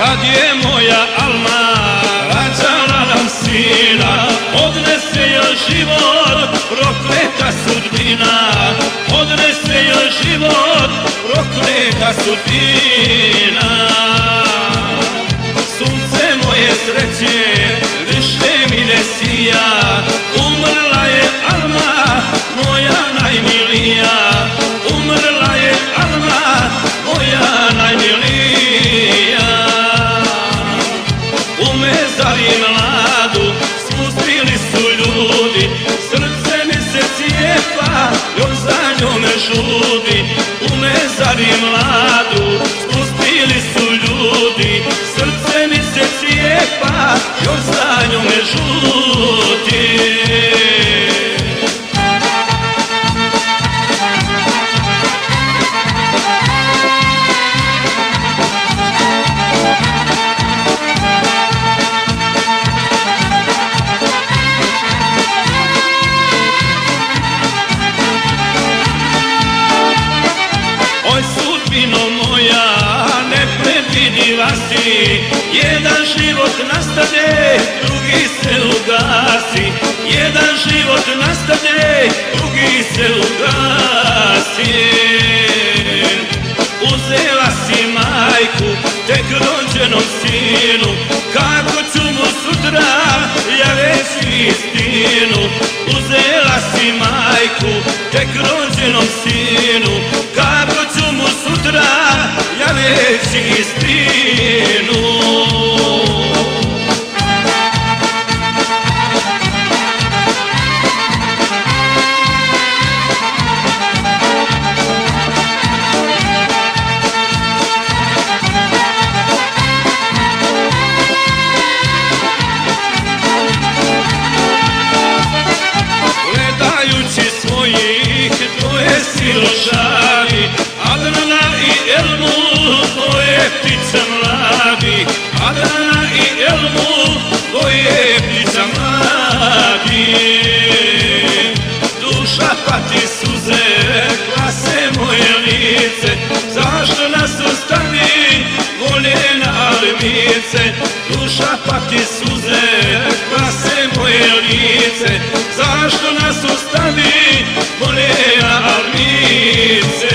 kad je moja Alma rađala nam sina. Odnese joj život prokleta sudbina, odnese joj život prokleta sudbina. Sunce moje sreće više mi ne sija, umrla je Alma moja najmilija, umrla je Alma moja najmilija. U mezari mladu spustili su ljudi, srce mi se cijepa, još za njome žudi. U mezari mladu spustili su ljudi, srce mi se cijepa, još za njome žudi. Jedan život nastane, drugi se ugasi. Jedan život nastane, drugi se ugasi. Uzela si majku tek rođenom sinu, kako ću mu sutra ja reći istinu. Uzela si majku tek rođenom sinu, kako ću mu sutra ja reći istinu. Gledajući svojih dvoje sirošari, Adnana i Elmu, dvoje ptice mladi. Adnana i Elmu, dvoje ptice mladi. Duša pati suze, klase moje lice, zašto nas ostavi voljena almice. Duša pati suze, klase moje lice, zašto nas ostavi voljena almice.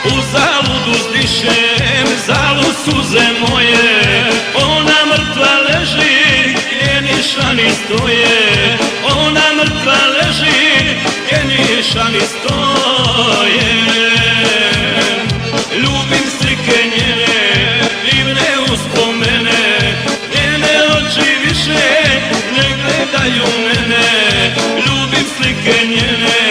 Uzaludu zdišem, zalud suze moje, ona mrtva leži, gdje nišani stoje. Ona mrtva leži, gdje nišani stoje. Ljubim slike njene, divne uspomene, njene oči više ne gledaju mene. Ljubim slike njene,